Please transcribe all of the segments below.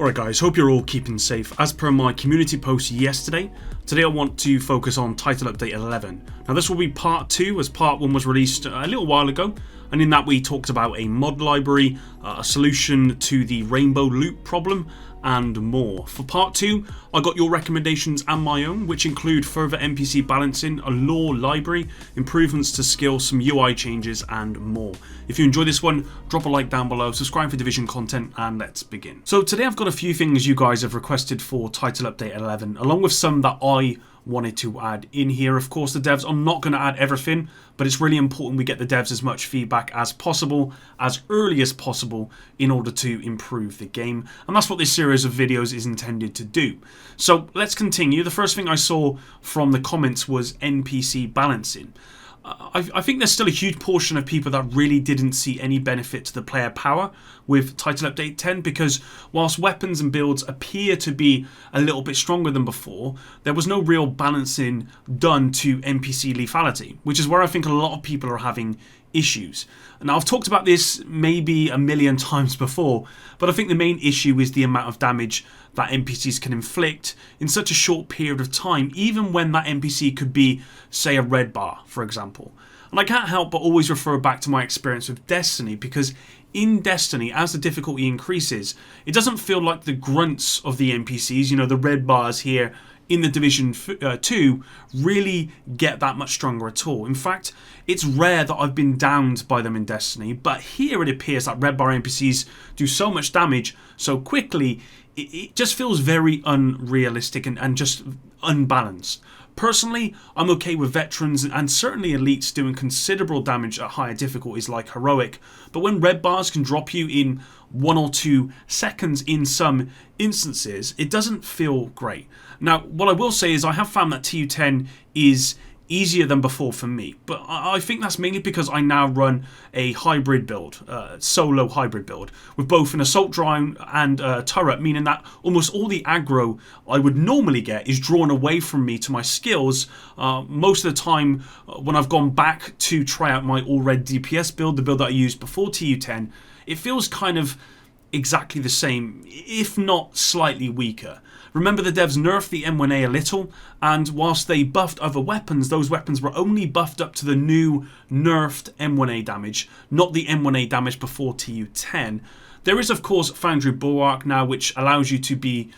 Alright guys, hope you're all keeping safe. As per my community post yesterday, today I want to focus on Title Update 11. Now this will be part 2 as part 1 was released a little while ago, and in that we talked about a mod library, a solution to the rainbow loot problem, and more. For part 2, I got your recommendations and my own, which include further NPC balancing, a lore library, improvements to skills, some UI changes, and more. If you enjoy this one, drop a like down below, subscribe for Division content, and let's begin. So today I've got a few things you guys have requested for Title Update 11, along with some that I wanted to add in here. Of course, the devs are not going to add everything, but it's really important we get the devs as much feedback as possible, as early as possible, in order to improve the game. And that's what this series of videos is intended to do. So let's continue. The first thing I saw from the comments was NPC balancing. I think there's still a huge portion of people that really didn't see any benefit to the player power with Title Update 10, because whilst weapons and builds appear to be a little bit stronger than before, there was no real balancing done to NPC lethality, which is where I think a lot of people are having issues. Now, I've talked about this maybe a million times before, but I think the main issue is the amount of damage that NPCs can inflict in such a short period of time, even when that NPC could be, say, a red bar, for example. And I can't help but always refer back to my experience with Destiny, because in Destiny, as the difficulty increases, it doesn't feel like the grunts of the NPCs, you know, the red bars here in the Division 2, really get that much stronger at all. In fact, it's rare that I've been downed by them in Destiny, but here it appears that red bar NPCs do so much damage so quickly, it just feels very unrealistic and just unbalanced. Personally, I'm okay with veterans and certainly elites doing considerable damage at higher difficulties like heroic, but when red bars can drop you in 1 or 2 seconds in some instances, it doesn't feel great. Now, what I will say is I have found that TU10 is easier than before for me, but I think that's mainly because I now run a hybrid build, solo hybrid build, with both an assault drone and a turret, meaning that almost all the aggro I would normally get is drawn away from me to my skills. Most of the time when I've gone back to try out my all-red DPS build, the build that I used before TU10, it feels kind of exactly the same, if not slightly weaker. Remember, the devs nerfed the M1A a little, and whilst they buffed other weapons, those weapons were only buffed up to the new nerfed M1A damage, not the M1A damage before TU10. There is, of course, Foundry Bulwark now, which allows you to be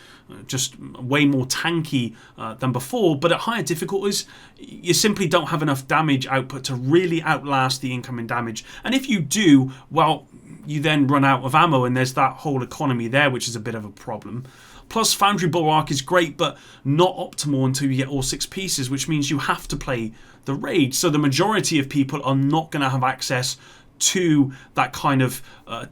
just way more tanky than before, but at higher difficulties, you simply don't have enough damage output to really outlast the incoming damage. And if you do, well, you then run out of ammo, and there's that whole economy there, which is a bit of a problem. Plus, Foundry Bulwark is great, but not optimal until you get all 6 pieces, which means you have to play the raid. So the majority of people are not going to have access to that kind of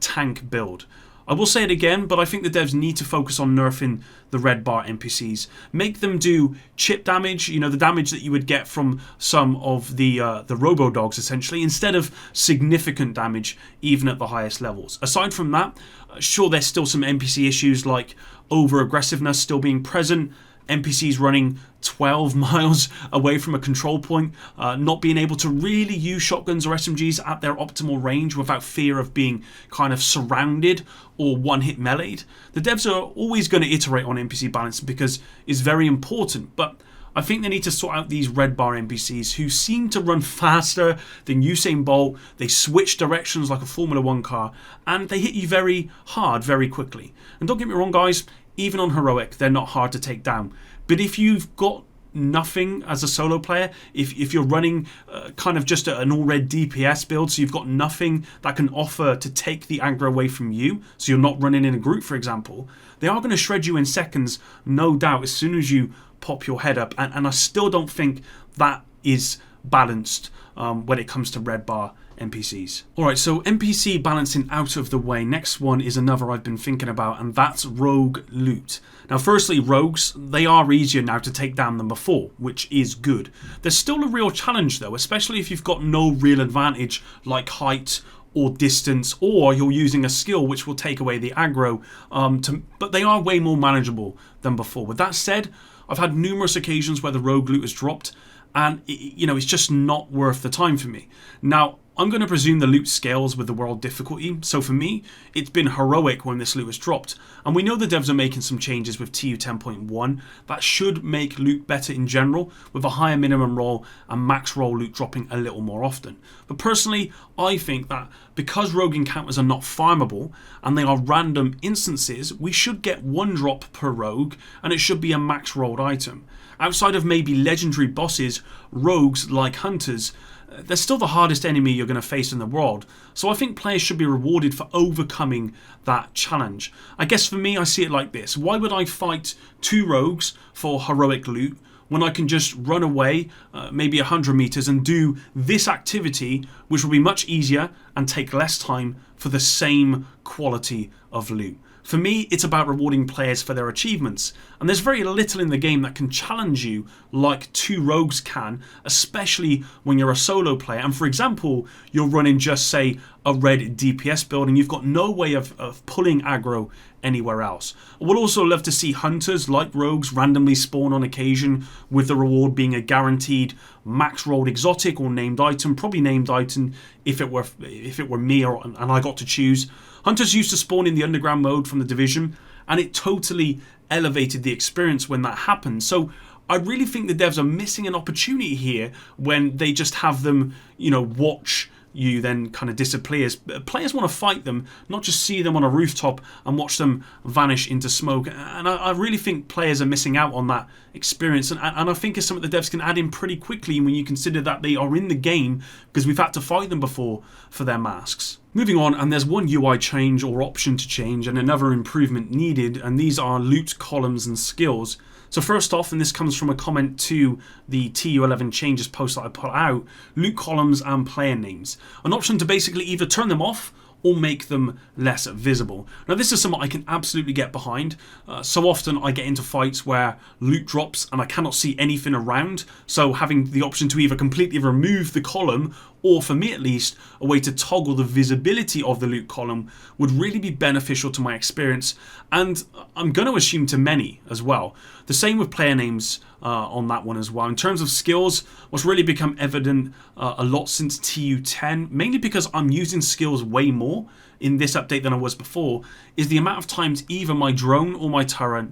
tank build. I will say it again, but I think the devs need to focus on nerfing the red bar NPCs. Make them do chip damage, you know, the damage that you would get from some of the robo-dogs, essentially, instead of significant damage, even at the highest levels. Aside from that, sure, there's still some NPC issues like over-aggressiveness still being present, NPCs running 12 miles away from a control point, not being able to really use shotguns or SMGs at their optimal range without fear of being kind of surrounded or one-hit meleeed. The devs are always going to iterate on NPC balancing because it's very important, but I think they need to sort out these red bar NPCs who seem to run faster than Usain Bolt, they switch directions like a Formula 1 car, and they hit you very hard very quickly. And don't get me wrong guys, even on heroic, they're not hard to take down. But if you've got nothing as a solo player, if you're running kind of just an all-red DPS build, so you've got nothing that can offer to take the aggro away from you, so you're not running in a group, for example, they are going to shred you in seconds, no doubt, as soon as you pop your head up. And I still don't think that is balanced when it comes to red bar NPCs. Alright, so NPC balancing out of the way. Next one is another I've been thinking about, and that's rogue loot. Now, firstly, rogues, they are easier now to take down than before, which is good. There's still a real challenge though, especially if you've got no real advantage like height or distance, or you're using a skill which will take away the aggro, but they are way more manageable than before. With that said, I've had numerous occasions where the rogue loot has dropped, and you know, it's just not worth the time for me. Now, I'm going to presume the loot scales with the world difficulty, so for me, it's been heroic when this loot was dropped. And we know the devs are making some changes with TU10.1 that should make loot better in general, with a higher minimum roll and max roll loot dropping a little more often. But personally, I think that because rogue encounters are not farmable and they are random instances, we should get one drop per rogue and it should be a max rolled item. Outside of maybe legendary bosses, rogues like hunters, they're still the hardest enemy you're going to face in the world, so I think players should be rewarded for overcoming that challenge. I guess for me, I see it like this: why would I fight 2 rogues for heroic loot when I can just run away maybe 100 meters and do this activity, which will be much easier and take less time for the same quality of loot? For me, it's about rewarding players for their achievements, and there's very little in the game that can challenge you like 2 rogues can, especially when you're a solo player. And for example, you're running just say a red DPS build and you've got no way of pulling aggro anywhere else. I would also love to see hunters like rogues randomly spawn on occasion, with the reward being a guaranteed max rolled exotic or named item, probably named item if it were me and I got to choose. Hunters used to spawn in the underground mode from the Division, and it totally elevated the experience when that happened. So I really think the devs are missing an opportunity here when they just have them, watch you then kind of disappears. Players want to fight them, not just see them on a rooftop and watch them vanish into smoke. And I really think players are missing out on that experience. And I think it's something the devs can add in pretty quickly when you consider that they are in the game, because we've had to fight them before for their masks. Moving on, and there's one UI change or option to change and another improvement needed, and these are loot columns and skills. So first off, and this comes from a comment to the TU11 changes post that I put out, loot columns and player names. An option to basically either turn them off or make them less visible. Now this is something I can absolutely get behind. So often I get into fights where loot drops and I cannot see anything around, so having the option to either completely remove the column, or for me at least, a way to toggle the visibility of the loot column would really be beneficial to my experience, and I'm going to assume to many as well. The same with player names on that one as well. In terms of skills, what's really become evident a lot since TU10, mainly because I'm using skills way more in this update than I was before, is the amount of times either my drone or my turret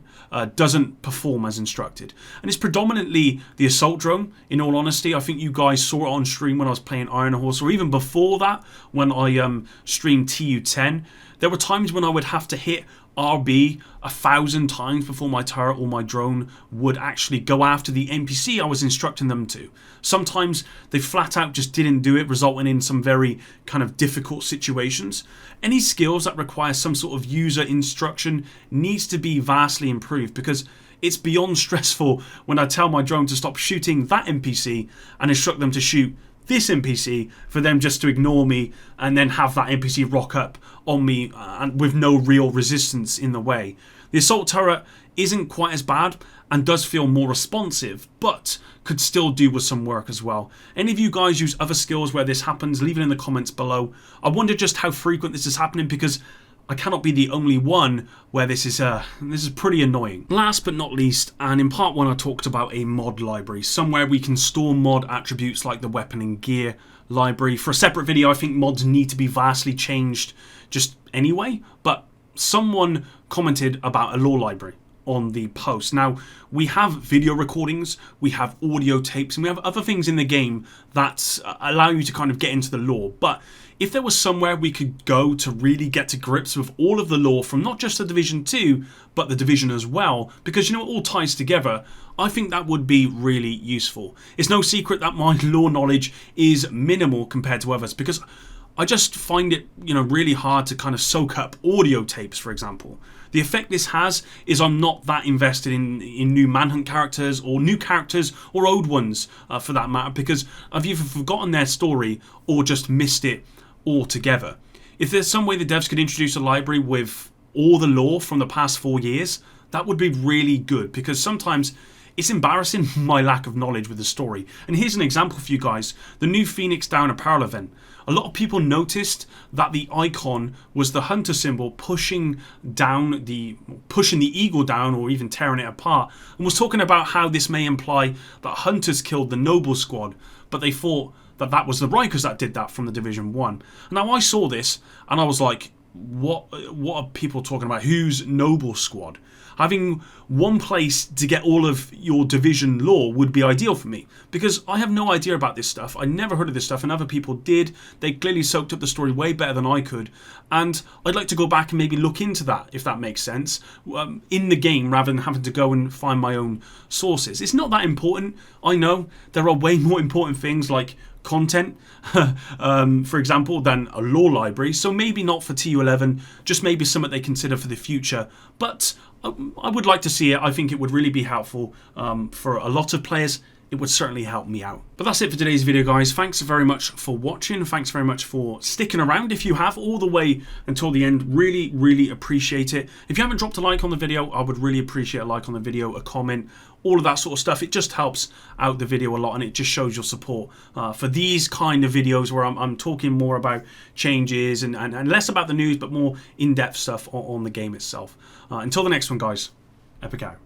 doesn't perform as instructed. And it's predominantly the assault drone, in all honesty. I think you guys saw it on stream when I was playing Iron Horse, or even before that when I streamed TU10. There were times when I would have to hit RB 1,000 times before my turret or my drone would actually go after the NPC I was instructing them to. Sometimes they flat out just didn't do it, resulting in some very kind of difficult situations. Any skills that require some sort of user instruction needs to be vastly improved, because it's beyond stressful when I tell my drone to stop shooting that NPC and instruct them to shoot this NPC, for them just to ignore me and then have that NPC rock up on me and with no real resistance in the way. The assault turret isn't quite as bad and does feel more responsive, but could still do with some work as well. Any of you guys use other skills where this happens? Leave it in the comments below. I wonder just how frequent this is happening, because I cannot be the only one where this is pretty annoying. Last but not least, and in part 1 I talked about a mod library, somewhere we can store mod attributes like the weapon and gear library. For a separate video, I think mods need to be vastly changed just anyway, but someone commented about a lore library on the post. Now, we have video recordings, we have audio tapes, and we have other things in the game that allow you to kind of get into the lore, but if there was somewhere we could go to really get to grips with all of the lore from not just the Division 2, but the Division as well, because it all ties together, I think that would be really useful. It's no secret that my lore knowledge is minimal compared to others, because I just find it, really hard to kind of soak up audio tapes, for example. The effect this has is I'm not that invested in new Manhunt characters, or new characters, or old ones for that matter, because I've either forgotten their story or just missed it altogether. If there's some way the devs could introduce a library with all the lore from the past 4 years, that would be really good, because sometimes it's embarrassing my lack of knowledge with the story. And here's an example for you guys: the new Phoenix Down apparel event. A lot of people noticed that the icon was the hunter symbol pushing the eagle down, or even tearing it apart, and was talking about how this may imply that hunters killed the noble squad, but they thought that was the Rikers that did that from the Division 1. Now I saw this and I was like, what are people talking about? Who's Noble Squad? Having one place to get all of your division lore would be ideal for me, because I have no idea about this stuff. I never heard of this stuff, and other people did. They clearly soaked up the story way better than I could, and I'd like to go back and maybe look into that, if that makes sense, in the game, rather than having to go and find my own sources. It's not that important. I know there are way more important things like content, for example, than a lore library. So maybe not for TU11, just maybe something they consider for the future. But I would like to see it. I think it would really be helpful for a lot of players. It would certainly help me out. But that's it for today's video, guys. Thanks very much for watching. Thanks very much for sticking around if you have all the way until the end. Really, really appreciate it. If you haven't dropped a like on the video, I would really appreciate a like on the video, a comment, all of that sort of stuff. It just helps out the video a lot, and it just shows your support for these kind of videos where I'm talking more about changes and less about the news, but more in-depth stuff on the game itself. Until the next one, guys, epic out.